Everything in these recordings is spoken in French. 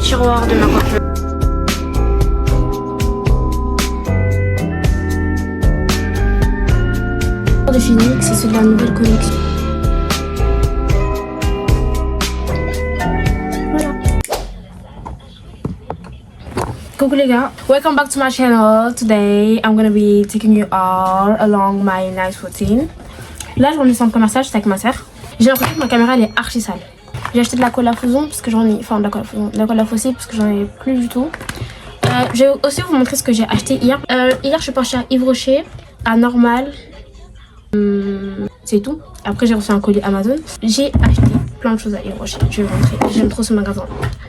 tiroir de ma coiffeuse. De Phoenix, c'est de la nouvelle collection. Voilà. Coucou les gars, welcome back to my channel. Today I'm gonna be taking you all along my night routine. Là je rentre du centre commercial, j'étais avec ma soeur. J'ai l'impression que ma caméra elle est archi sale. J'ai acheté de la colle à fusion parce que j'en ai, enfin de la colle à fossile parce que j'en ai plus du tout. Je vais aussi vous montrer ce que j'ai acheté hier. Hier je suis partie à Yves Rocher, à Normal. C'est tout. Après j'ai reçu un colis Amazon. J'ai acheté plein de choses à Yves Rocher. Je vais vous montrer. J'aime trop ce magasin.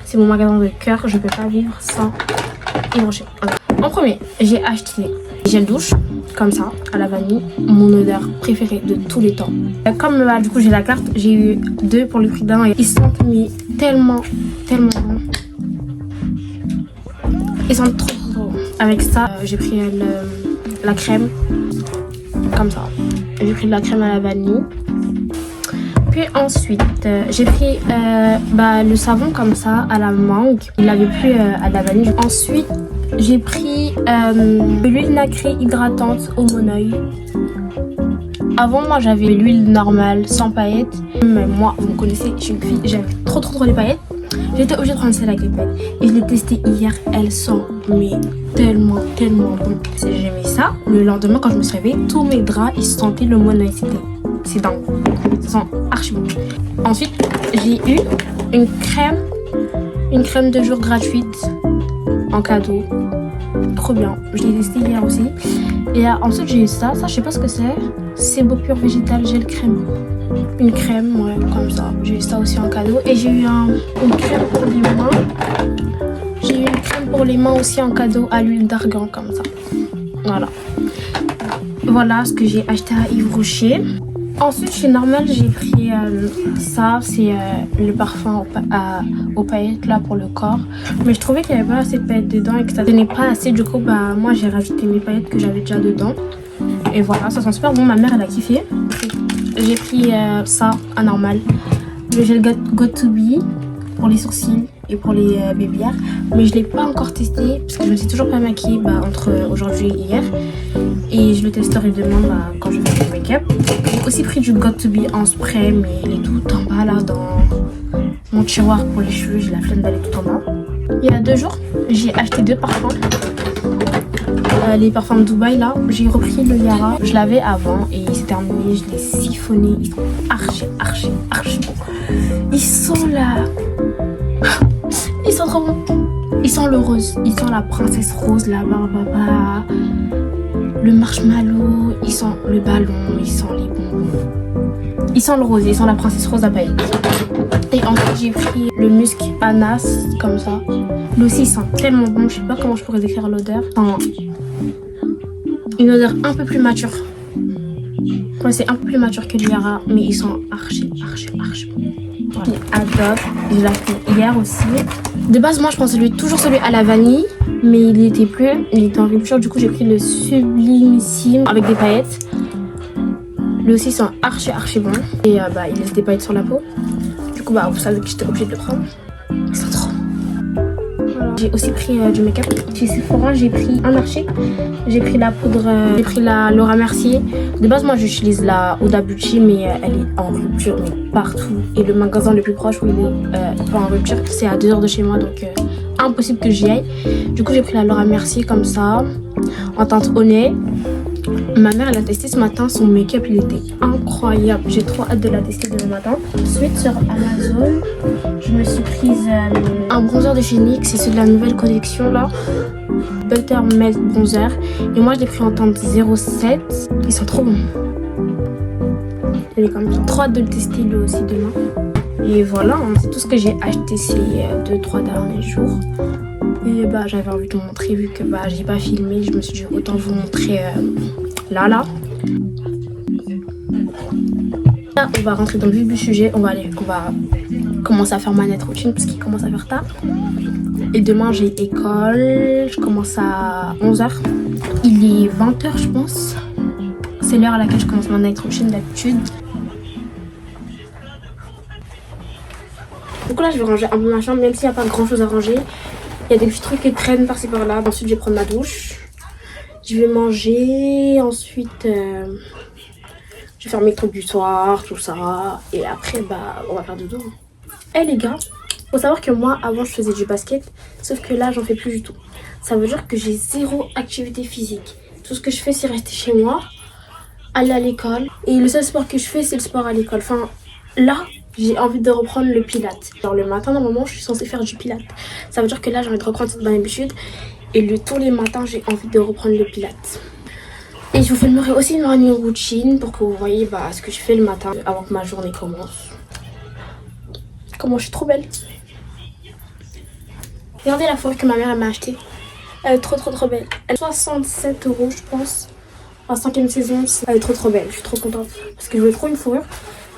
C'est mon magasin de cœur. Je peux pas vivre sans Yves Rocher. Voilà. En premier, j'ai acheté gel douche comme ça à la vanille. Mon odeur préférée de tous les temps. Comme du coup j'ai la carte, j'ai eu deux pour le prix d'un. Et ils sentent mais tellement bons. Ils sentent trop bons. Avec ça, j'ai pris la crème comme ça. J'ai pris de la crème à la vanille. Puis ensuite, j'ai pris le savon comme ça à la mangue. Il n'avait plus à la vanille. Ensuite, j'ai pris de l'huile nacrée hydratante au monoeil. Avant, moi, j'avais l'huile normale sans paillettes. Mais moi, vous me connaissez, je suis une fille, j'aime trop les paillettes. J'étais obligée de prendre celle avec les paillettes. Et je l'ai testée hier. Elle sent mais tellement bon. J'ai mis ça. Le lendemain, quand je me suis réveillée, tous mes draps, ils sentaient le monoeil. C'est dingue. Ça sent archi bon. Ensuite, j'ai eu une crème de jour gratuite en cadeau. Trop bien. Je l'ai testé hier aussi. Et ensuite, j'ai eu ça. Ça, je sais pas ce que c'est. C'est Beau Pur Végétal Gel Crème. Une crème, ouais, comme ça. J'ai eu ça aussi en cadeau. Et j'ai eu une crème pour les mains. J'ai eu une crème pour les mains aussi en cadeau à l'huile d'argan, comme ça. Voilà ce que j'ai acheté à Yves Rocher. Ensuite, chez Normal, j'ai pris ça. C'est le parfum aux paillettes là pour le corps. Mais je trouvais qu'il n'y avait pas assez de paillettes dedans et que ça donnait pas assez. Du coup, moi, j'ai rajouté mes paillettes que j'avais déjà dedans. Et voilà, ça sent super bon. Ma mère, elle a kiffé. J'ai pris ça à Normal. Le gel Got To Be pour les sourcils et pour les bébillères. Mais je ne l'ai pas encore testé parce que je me suis toujours pas maquillée entre aujourd'hui et hier. Et je le testerai demain quand je vais faire le make-up. J'ai aussi pris du Got To Be en spray, mais il est tout en bas là dans mon tiroir pour les cheveux. J'ai la flemme d'aller tout en bas. Il y a 2 jours, j'ai acheté 2 parfums. Les parfums de Dubaï là, j'ai repris le Yara. Je l'avais avant et c'est terminé, je l'ai siphonné. Ils sont archi bons. Ils sont là. Ils sont trop bons. Ils sentent le rose, ils sentent la princesse rose, la barbaba, le marshmallow, ils sentent le ballon, ils sentent les bonbons. Ils sentent le rose, ils sentent la princesse rose à paillettes. Et ensuite j'ai pris le musc Anas comme ça. Lui aussi il sent tellement bon, je sais pas comment je pourrais décrire l'odeur. Une odeur un peu plus mature. Ouais, c'est un peu plus mature que le Yara, mais ils sont archi bon. Voilà. Adore, je l'ai acheté hier aussi. De base moi je pense toujours celui à la vanille, mais il était plus, il était en rupture. Du coup j'ai pris le Sublimissime avec des paillettes. Lui aussi ils sont archi bon. Et il laisse des paillettes sur la peau. Du coup vous savez que j'étais obligée de le prendre. Ils sont trop. Voilà. J'ai aussi pris du make-up. Chez Sephora j'ai pris un archi. J'ai pris la poudre, j'ai pris la Laura Mercier. De base moi j'utilise la Huda Beauty, mais elle est en rupture mais partout. Et le magasin le plus proche où il est pas en rupture, c'est à 2 heures de chez moi, donc impossible que j'y aille. Du coup j'ai pris la Laura Mercier comme ça, en teinte au nez. Ma mère elle a testé ce matin, son make-up il était incroyable. J'ai trop hâte de la tester demain matin. Ensuite sur Amazon, je me suis prise un bronzer de Phoenix, c'est de la nouvelle collection là. Butter Melt Bronzer. Et moi je l'ai pris en teinte 07. Ils sont trop bons. Il est comme ça. Trop hâte de le tester lui aussi demain. Et voilà, c'est tout ce que j'ai acheté ces 2-3 derniers jours. Et j'avais envie de vous montrer vu que j'ai pas filmé. Je me suis dit autant vous montrer là. Là, on va rentrer dans le vif du sujet. On va commencer à faire ma night routine parce qu'il commence à faire tard. Et demain j'ai école. Je commence à 11h. Il est 20h je pense. C'est l'heure à laquelle je commence ma night routine d'habitude. Du coup là je vais ranger un peu ma chambre, même s'il n'y a pas grand chose à ranger. Il y a des petits trucs qui traînent par-ci par-là. Ensuite je vais prendre ma douche. Je vais manger. Ensuite je vais faire mes trucs du soir, tout ça. Et après bah on va faire dodo. Eh les gars, faut savoir que moi avant je faisais du basket. Sauf que là j'en fais plus du tout. Ça veut dire que j'ai zéro activité physique. Tout ce que je fais c'est rester chez moi, aller à l'école. Et le seul sport que je fais c'est le sport à l'école. Enfin là j'ai envie de reprendre le pilate. Genre le matin normalement je suis censée faire du pilate. Ça veut dire que là j'ai envie de reprendre cette bonne habitude. Et tous les matins j'ai envie de reprendre le pilate. Et je vous filmerai aussi une morning routine pour que vous voyez bah, ce que je fais le matin avant que ma journée commence. Comment je suis trop belle. Regardez la fourrure que ma mère m'a achetée. Elle est trop belle. Elle est 67 € je pense. En 5e saison, elle est trop belle. Je suis trop contente parce que je voulais trop une fourrure.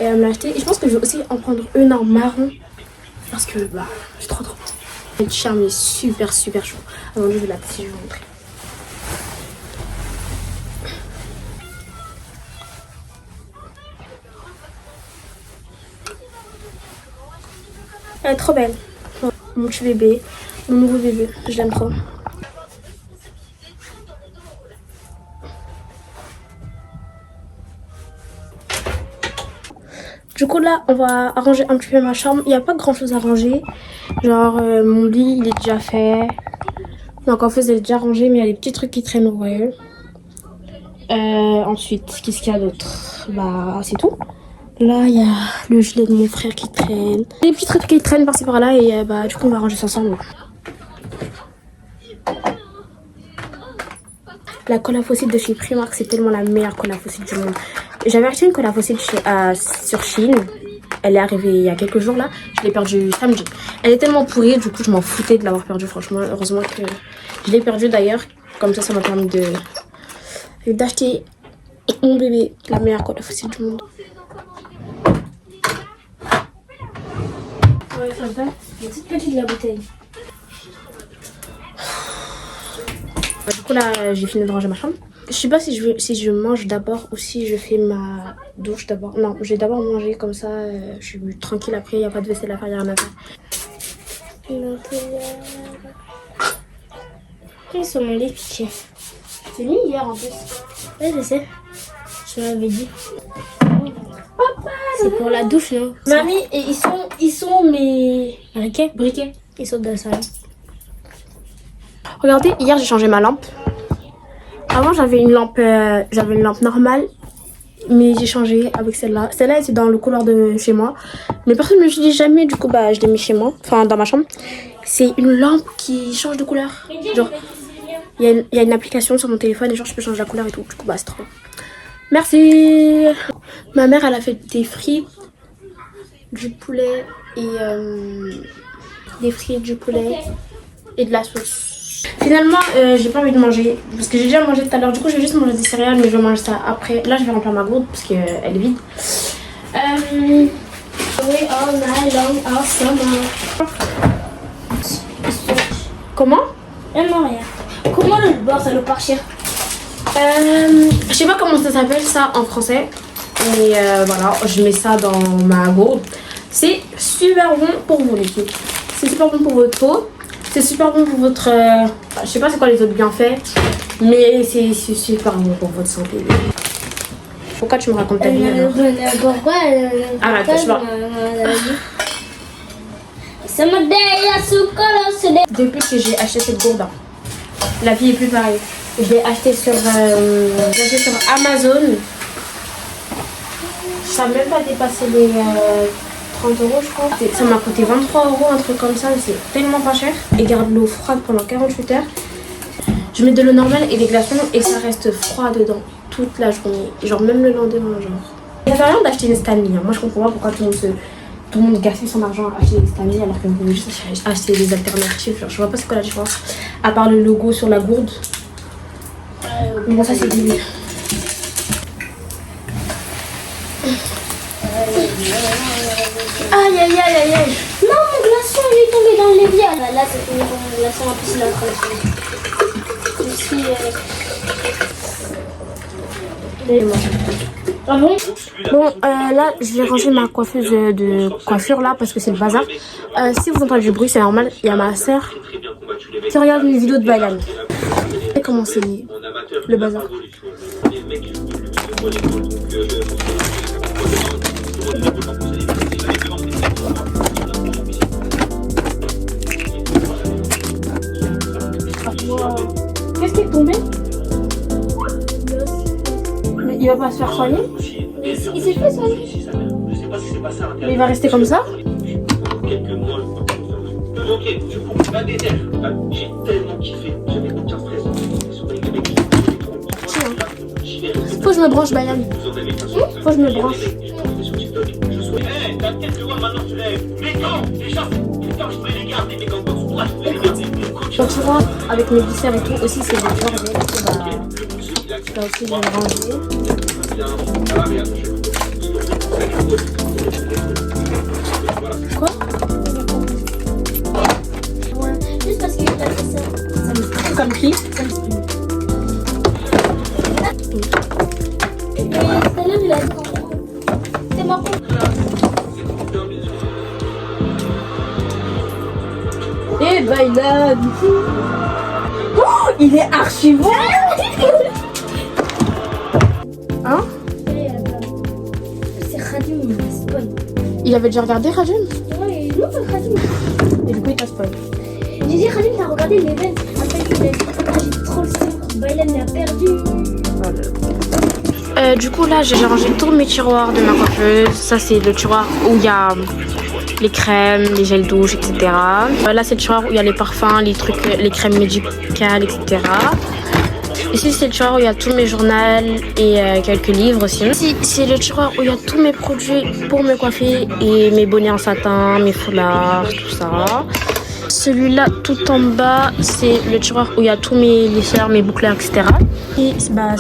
Et elle me l'a acheté. Et je pense que je vais aussi en prendre une en marron. Parce que bah, je suis trop contente. Le t-shirt est super chaud. Alors je vais la petite, je vais vous montrer. Elle est trop belle. Mon petit bébé. Mon nouveau bébé. Je l'aime trop. Du coup là on va arranger un petit peu ma chambre. Il n'y a pas grand chose à ranger. Genre mon lit il est déjà fait. Donc en fait il est déjà rangé mais il y a des petits trucs qui traînent, vous voyez. Ensuite qu'est-ce qu'il y a d'autre? Bah c'est tout. Là il y a le gilet de mon frère qui traîne. Des petits trucs qui traînent par-ci par-là et bah du coup on va ranger ça ensemble. La colle à fossile de chez Primark c'est tellement la meilleure colle à fossile du monde. J'avais acheté une colle à fossile sur Shein. Elle est arrivée il y a quelques jours là. Je l'ai perdue samedi. Elle est tellement pourrie, du coup je m'en foutais de l'avoir perdue franchement. Heureusement que je l'ai perdue d'ailleurs. Comme ça m'a permis d'acheter mon bébé la meilleure colle à fossile du monde. Ouais, ça va. C'est toute petite la bouteille. Du coup là j'ai fini de ranger ma chambre. Je sais pas si je mange d'abord ou si je fais ma douche d'abord. Non, je vais d'abord manger comme ça, je suis tranquille après, il n'y a pas de vaisselle à faire, il n'y a rien à faire. Ils sont mon lit, pitié. C'est mis hier en plus. Ouais, je sais. Je m'avais dit. C'est pour la douche, non? Mamie, et ils sont mes briquets. Ils sont dans le salon. Regardez, hier j'ai changé ma lampe. Avant j'avais une lampe normale, mais j'ai changé avec celle-là. Celle-là était dans le couloir de chez moi, mais personne ne me dit jamais. Du coup bah je l'ai mis chez moi, enfin dans ma chambre. C'est une lampe qui change de couleur. Genre il y a une application sur mon téléphone et genre je peux changer la couleur et tout. Du coup bah c'est trop. Merci. Ma mère elle a fait des frites, du poulet et des frites, du poulet et de la sauce. Finalement j'ai pas envie de manger parce que j'ai déjà mangé tout à l'heure. Du coup je vais juste manger des céréales, mais je vais manger ça après. Là je vais remplir ma gourde parce qu'elle est vide. All night long, all summer. Comment? Non, rien. Comment le bord ça le partir? Je sais pas comment ça s'appelle ça en français. Mais voilà, je mets ça dans ma gourde. C'est super bon pour vous les filles. C'est super bon pour votre peau. C'est super bon pour votre... je sais pas c'est quoi les autres bienfaits. Mais c'est super bon pour votre santé. Pourquoi tu me racontes ta vie alors? Pourquoi Arrête, je vois. Depuis que j'ai acheté cette gourde, la vie est plus pareille. Je l'ai acheté sur Amazon. Ça n'a même pas dépassé les 30 € je crois. Ça m'a coûté 23 €, un truc comme ça. C'est tellement pas cher. Et garde l'eau froide pendant 48 heures. Je mets de l'eau normale et des glaçons et ça reste froid dedans toute la journée. Genre même le lendemain genre. Il y a rien d'acheter une Stanley. Moi je comprends pas pourquoi tout le monde gaspille son argent à acheter des Stanley alors qu'on pouvait juste acheter des alternatives. Genre, je vois pas c'est quoi la différence. À part le logo sur la gourde. Mais bon ça c'est débile. Aïe aïe aïe aïe aïe. Non, mon glaçon il est tombé dans l'évier. Là c'est tombé dans mon glaçon, en plus il est en train de tomber. Ici, Ah bon? Bon, là, je vais ranger ma coiffeuse de coiffure là parce que c'est le bazar. Si vous entendez du bruit, c'est normal. Il y a ma soeur qui regarde une vidéo de Baylan. Et comment c'est le bazar? Qu'est-ce qui est tombé? Mais il va pas se faire soigner? Il s'est fait soigner. Mais il va rester comme ça? Faut que je me branche, Baylan. Faut que je me branche. Donc tu vois, avec mes viscères et tout, aussi c'est des bordel. Là aussi je vais le ranger. Quoi? Ouais, juste parce qu'il a fait ça. Ça me stresse comme qui? Ça me stresse. Et tout à l'heure, il a dit c'est marrant. Et Baylan! Oh, il est archi bon! Hein? C'est Khadim, c'est pas. Il avait déjà regardé Khadim? Ouais, non, c'est Khadim. Et du coup il t'a spoil. J'ai dit Khadim, t'as regardé l'event. Après, il a dit j'ai trop le seum. Baylan l'a perdu. Du coup là j'ai rangé tous mes tiroirs de ma coiffeuse. Ça c'est le tiroir où il y a les crèmes, les gels douche, etc. Là c'est le tiroir où il y a les parfums, les trucs, les crèmes médicales, etc. Ici c'est le tiroir où il y a tous mes journaux et quelques livres aussi. Ici c'est le tiroir où il y a tous mes produits pour me coiffer et mes bonnets en satin, mes foulards, tout ça. Celui-là tout en bas c'est le tiroir où il y a tous mes lisseurs, mes boucleurs, etc. Et bah,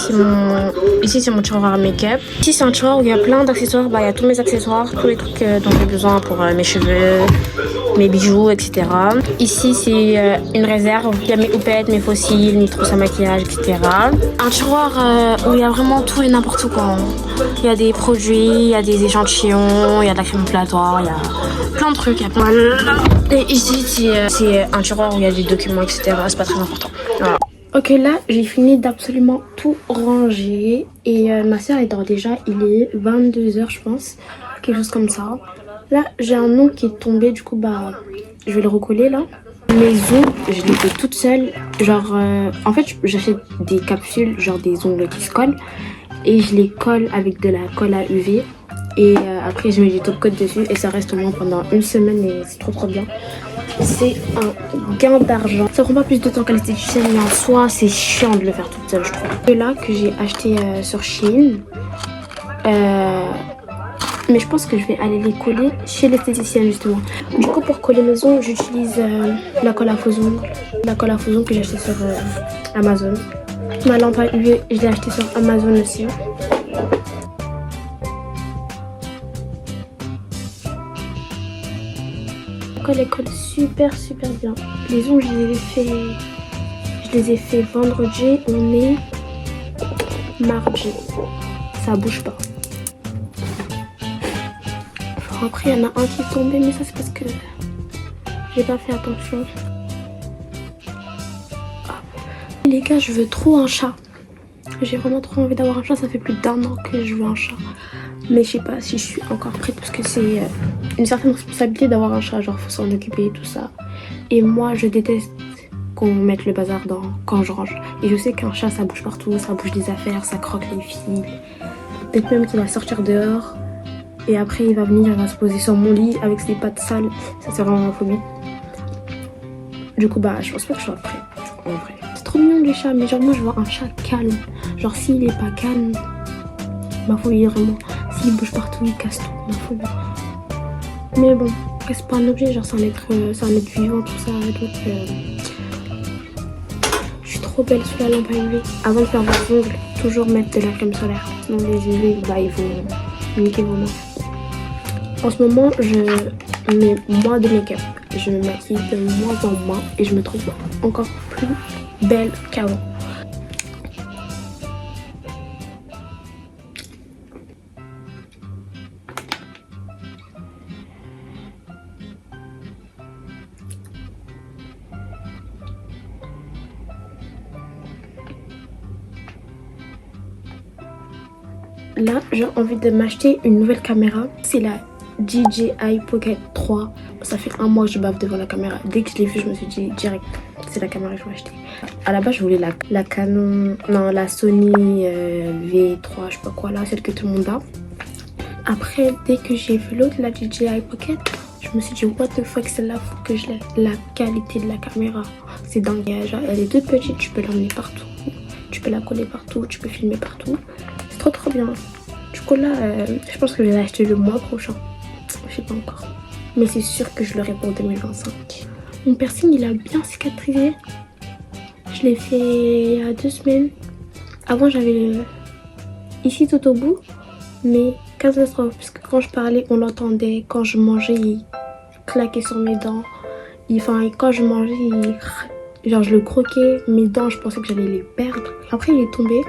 ici c'est mon tiroir à make-up. Ici c'est un tiroir où il y a plein d'accessoires. Bah, il y a tous mes accessoires, tous les trucs dont j'ai besoin pour mes cheveux, mes bijoux, etc. Ici c'est une réserve où il y a mes houpettes, mes fossiles, mes trousses à maquillage, etc. Un tiroir où il y a vraiment tout et n'importe quoi. Il y a des produits, il y a des échantillons, il y a de la crème épilatoire, il y a plein de trucs. Et ici c'est un tiroir où il y a des documents, etc. C'est pas très important. Voilà. Ok, là j'ai fini d'absolument tout ranger et ma soeur elle dort déjà. Il est 22h je pense, quelque chose comme ça. Là j'ai un ongle qui est tombé, du coup bah je vais le recoller là. Mes ongles je les fais toute seule, genre en fait j'achète des capsules, genre des ongles qui se collent et je les colle avec de la colle à UV. Et après je mets du top coat dessus et ça reste au moins pendant une semaine et c'est trop bien. C'est un gain d'argent. Ça prend pas plus de temps qu'à l'esthéticienne, mais en soi c'est chiant de le faire toute seule je trouve. Celui-là que j'ai acheté sur Shein. Mais je pense que je vais aller les coller chez l'esthéticienne justement. Du coup pour coller mes ongles j'utilise la colle à faux ongles. La colle à faux ongles que j'ai acheté sur Amazon. Ma lampe à UV je l'ai acheté sur Amazon aussi. Elle colle super bien. Les ongles je les ai fait vendredi, on est mardi, ça bouge pas. Enfin, après il y en a un qui est tombé mais ça c'est parce que j'ai pas fait attention. Les gars je veux trop un chat, j'ai vraiment trop envie d'avoir un chat, ça fait plus d'1 an que je veux un chat. Mais je sais pas si je suis encore prête parce que c'est une certaine responsabilité d'avoir un chat, genre faut s'en occuper et tout ça. Et moi je déteste qu'on mette le bazar quand je range. Et je sais qu'un chat ça bouge partout, ça bouge des affaires, ça croque les filles. Peut-être même qu'il va sortir dehors et après il va venir, il va se poser sur mon lit avec ses pattes sales. Ça c'est vraiment ma phobie. Du coup bah je pense pas que je sois prête en vrai. C'est trop mignon les chats mais genre moi je veux un chat calme. Genre s'il est pas calme, ma phobie vraiment. S'il bouge partout, il casse tout, ma phobie. Mais bon, c'est pas un objet, genre c'est un être vivant, tout ça. Donc je suis trop belle sous la lampe à UV. Avant de faire vos ongles, toujours mettre de la crème solaire. Sinon les UV, bah ils vont niquer vos mains. En ce moment, je mets moins de make-up. Je me maquille de moins en moins et je me trouve encore plus belle qu'avant. là, j'ai envie de m'acheter une nouvelle caméra. C'est la DJI Pocket 3. Ça fait un mois que je bave devant la caméra. Dès que je l'ai vue, je me suis dit direct, c'est la caméra que je vais acheter. À la base, je voulais la Canon, non, la Sony V3, je sais pas quoi là, celle que tout le monde a. Après, dès que j'ai vu l'autre, la DJI Pocket, je me suis dit, what the fuck, celle-là, faut que je l'ai. La qualité de la caméra, c'est dingue. Genre, elle est toute petite, tu peux l'emmener partout. Tu peux la coller partout, tu peux filmer partout. C'est trop trop bien. Du coup là, je pense que je vais l'acheter le mois prochain. Je sais pas encore. Mais c'est sûr que je l'aurai pour 2025. Mon piercing, il a bien cicatrisé. Je l'ai fait il y a 2 semaines. Avant, j'avais ici tout au bout. Mais catastrophe, parce que quand je parlais, on l'entendait. Quand je mangeais, il claquait sur mes dents. Enfin, quand je mangeais, genre je le croquais. Mes dents, je pensais que j'allais les perdre. Après, il est tombé.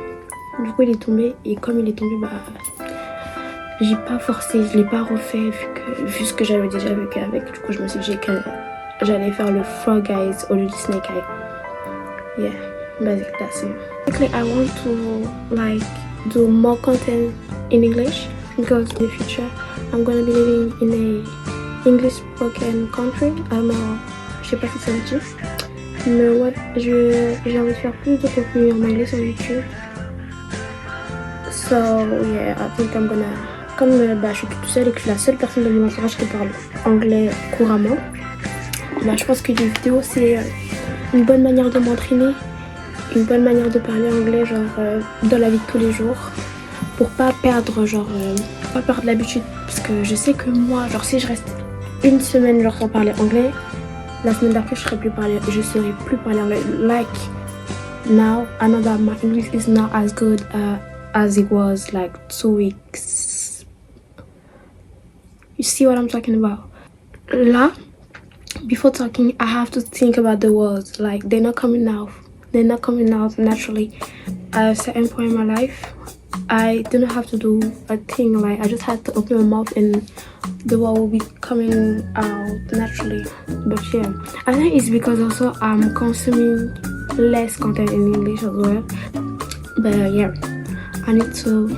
Du coup, il est tombé. Et comme il est tombé, bah, j'ai pas forcé. Je l'ai pas refait vu ce que j'avais déjà vécu avec. Du coup, je me suis dit que j'allais faire le Frog Eyes au lieu du Snake Eye. Yeah, basically that's it. Basically, I want to like do more content in English because in the future I'm gonna be living in a English spoken country. I don't know, je sais pas si ça veut dire, mais ouais, j'ai envie de faire plus de contenu en anglais sur YouTube. So yeah, I think I'm gonna, comme je suis toute seule et que je suis la seule personne de mon entourage qui parle anglais couramment, bah, je pense que les vidéos c'est une bonne manière de m'entraîner, une bonne manière de parler anglais genre dans la vie de tous les jours, pour pas perdre pas perdre l'habitude, parce que je sais que moi genre si je reste une semaine genre sans parler anglais, la semaine d'après je saurais plus parler anglais. Like now I know that my English is not as good as it was like 2 weeks. You see what I'm talking about? Là, before talking, I have to think about the words. Like they're not coming out naturally. At a certain point in my life, I didn't have to do a thing. Like I just had to open my mouth and the word will be coming out naturally. But yeah, I think it's because also I'm consuming less content in English as well. But yeah, I need to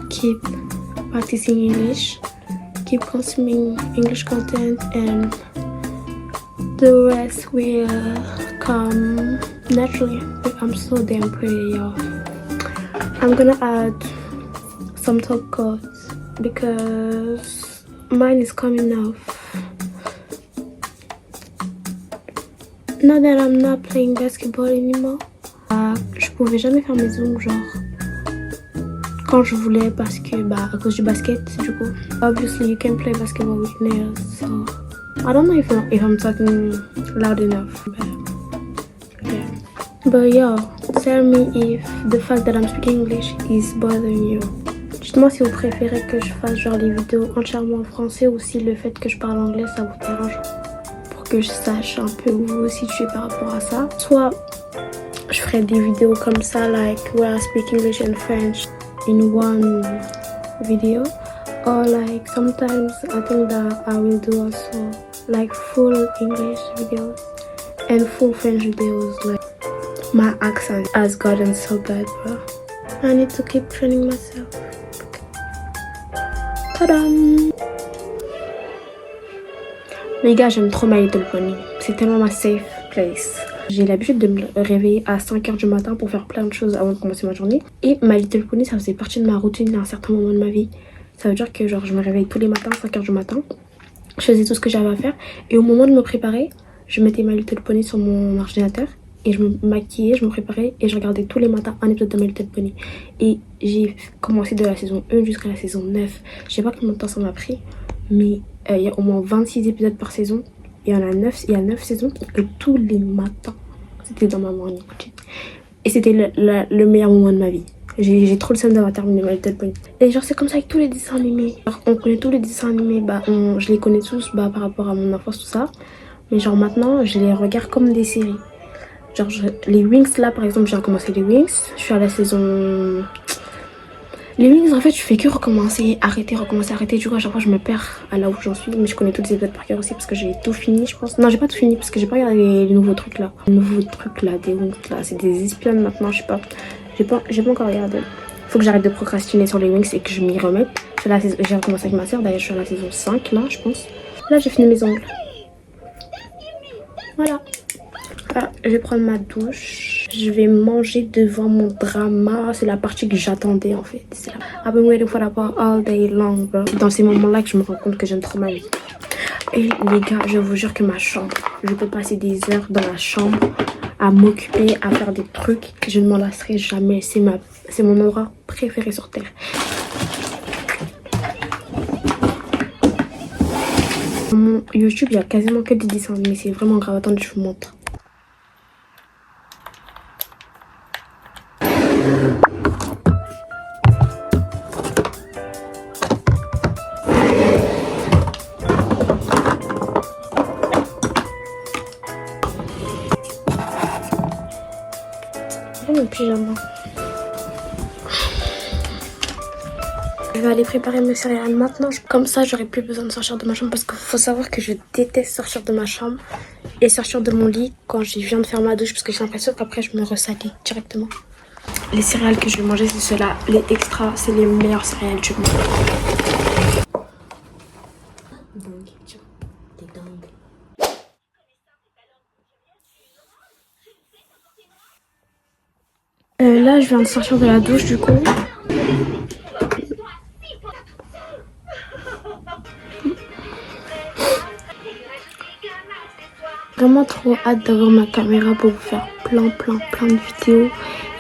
keep practicing English, keep consuming English content, and the rest will come naturally. I'm so damn pretty, y'all. I'm gonna add some top coats because mine is coming off. Now that I'm not playing basketball anymore, je pouvais jamais faire mes ongles genre quand je voulais parce que à cause du basket du coup. Obviously you can play basketball with nails, so I don't know if I'm talking loud enough, but yeah, tell me if the fact that I'm speaking English is bothering you. Dites-moi si vous préférez que je fasse genre les vidéos entièrement en français ou si le fait que je parle anglais ça vous dérange, pour que je sache un peu où vous vous situez par rapport à ça. Soit je ferai des vidéos comme ça, like where I speak English and French in one video, or like sometimes I think that I will do also like full English videos and full French videos. Like my accent has gotten so bad, bro. I need to keep training myself. Tadam! Les gars, j'aime trop My Little Pony. C'est tellement ma safe place. J'ai l'habitude de me réveiller à 5h du matin pour faire plein de choses avant de commencer ma journée. Et My Little Pony, ça faisait partie de ma routine à un certain moment de ma vie. Ça veut dire que genre je me réveille tous les matins, 5h du matin. Je faisais tout ce que j'avais à faire. Et au moment de me préparer, je mettais My Little Pony sur mon ordinateur. Et je me maquillais, je me préparais et je regardais tous les matins un épisode de My Little Pony. Et j'ai commencé de la saison 1 jusqu'à la saison 9. Je sais pas combien de temps ça m'a pris, mais il y a au moins 26 épisodes par saison. Il y a 9 saisons et tous les matins, c'était dans ma morning routine. Et c'était le meilleur moment de ma vie. J'ai trop le seum d'avoir terminé My Little Pony. Et genre c'est comme ça avec tous les dessins animés. Genre, on connaît tous les dessins animés, je les connais tous par rapport à mon enfance, tout ça. Mais genre maintenant, je les regarde comme des séries. Genre les Wings là par exemple, j'ai recommencé les Wings. Je suis à la saison... Les Wings en fait je fais que recommencer, recommencer, arrêter. Du coup à chaque fois je me perds à là où j'en suis. Mais je connais tous les épisodes par cœur aussi parce que j'ai tout fini je pense. Non j'ai pas tout fini parce que j'ai pas regardé les nouveaux trucs là. Les nouveaux trucs là, des Wings là, c'est des espionnes maintenant, je sais pas. J'ai pas encore regardé. Faut que j'arrête de procrastiner sur les Wings et que je m'y remette. J'ai recommencé avec ma soeur, d'ailleurs je suis à la saison 5 là je pense. Là j'ai fini mes ongles. Voilà. Ah, je vais prendre ma douche. Je vais manger devant mon drama. C'est la partie que j'attendais en fait. I've been waiting for that part all day long, bro. C'est dans ces moments-là que je me rends compte que j'aime trop ma vie. Et les gars, je vous jure que ma chambre, je peux passer des heures dans la chambre à m'occuper, à faire des trucs. Je ne m'en lasserai jamais. C'est mon endroit préféré sur terre. Mon YouTube, il y a quasiment que des dessins, mais c'est vraiment grave. Attendez, je vous montre. Mon pyjama. Je vais aller préparer mes céréales maintenant. Comme ça, j'aurai plus besoin de sortir de ma chambre parce qu'il faut savoir que je déteste sortir de ma chambre et sortir de mon lit quand je viens de faire ma douche parce que j'ai l'impression qu'après je me ressalis directement. Les céréales que je vais manger, c'est ceux-là. Les extras, c'est les meilleurs céréales du monde. Là, je viens de sortir de la douche du coup. Vraiment trop hâte d'avoir ma caméra pour vous faire plein de vidéos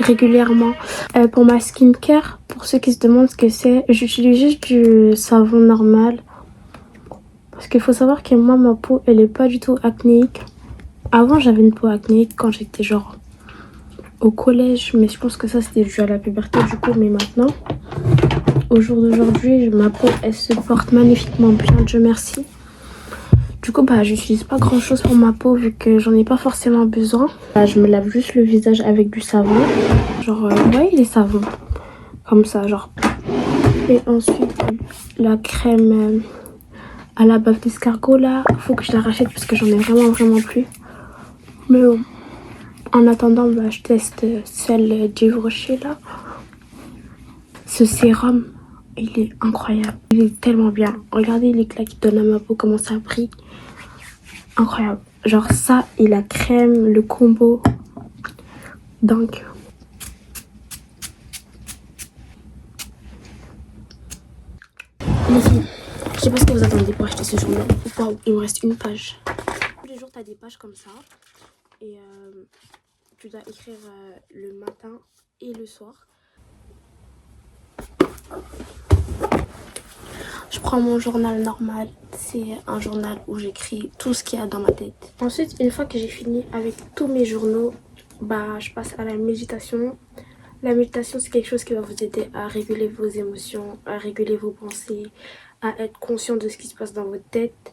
régulièrement. Pour ma skincare, pour ceux qui se demandent ce que c'est, j'utilise juste du savon normal. Parce qu'il faut savoir que moi, ma peau, elle est pas du tout acnéique. Avant, j'avais une peau acnéique quand j'étais genre au collège, mais je pense que ça c'était dû à la puberté du coup. Mais maintenant, au jour d'aujourd'hui, ma peau elle se porte magnifiquement bien, Dieu merci. Du coup j'utilise pas grand chose pour ma peau vu que j'en ai pas forcément besoin. Là, je me lave juste le visage avec du savon, genre vous voyez les savons comme ça genre. Et ensuite la crème à la bave d'escargot là, faut que je la rachète parce que j'en ai vraiment plus. Mais en attendant, je teste celle d'Yves Rocher là. Ce sérum, il est incroyable. Il est tellement bien. Regardez l'éclat qu'il donne à ma peau, comment ça brille. Incroyable. Genre ça et la crème, le combo. Donc. Les filles, je sais pas ce que vous attendez pour acheter ce journal. Waouh, il me reste une page. Tous les jours, tu as des pages comme ça. Et tu dois écrire le matin et le soir. Je prends mon journal normal. C'est un journal où j'écris tout ce qu'il y a dans ma tête. Ensuite, une fois que j'ai fini avec tous mes journaux, je passe à la méditation. La méditation, c'est quelque chose qui va vous aider à réguler vos émotions, à réguler vos pensées, à être conscient de ce qui se passe dans votre tête,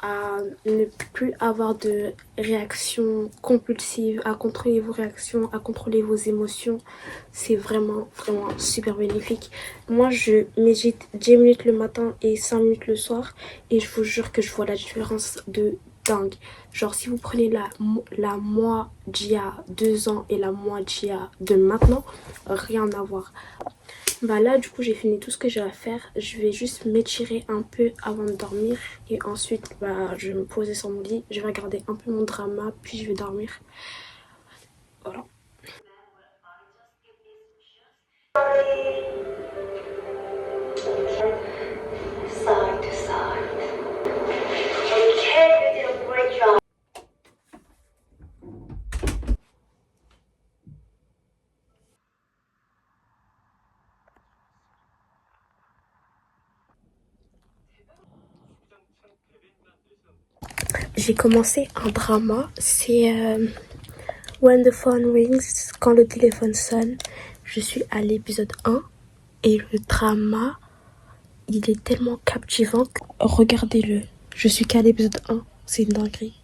à ne plus avoir de réactions compulsives, à contrôler vos réactions, à contrôler vos émotions. C'est vraiment super bénéfique. Moi, je médite 10 minutes le matin et 5 minutes le soir. Et je vous jure que je vois la différence de dingue. Genre, si vous prenez la moi d'il y a 2 ans et la moi d'il y a de maintenant, rien à voir. Là du coup j'ai fini tout ce que j'ai à faire. Je vais juste m'étirer un peu avant de dormir. Et ensuite je vais me poser sur mon lit. Je vais regarder un peu mon drama. Puis je vais dormir. Voilà. J'ai commencé un drama, c'est When the Phone Rings, quand le téléphone sonne. Je suis à l'épisode 1 et le drama, il est tellement captivant. Regardez-le, je suis qu'à l'épisode 1, c'est une dinguerie.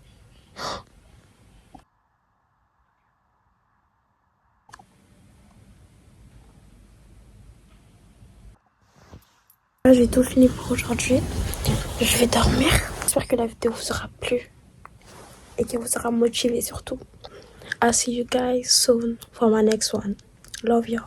Là, j'ai tout fini pour aujourd'hui. Je vais dormir. J'espère que la vidéo vous aura plu et que vous aura motivé surtout. I'll see you guys soon for my next one. Love you.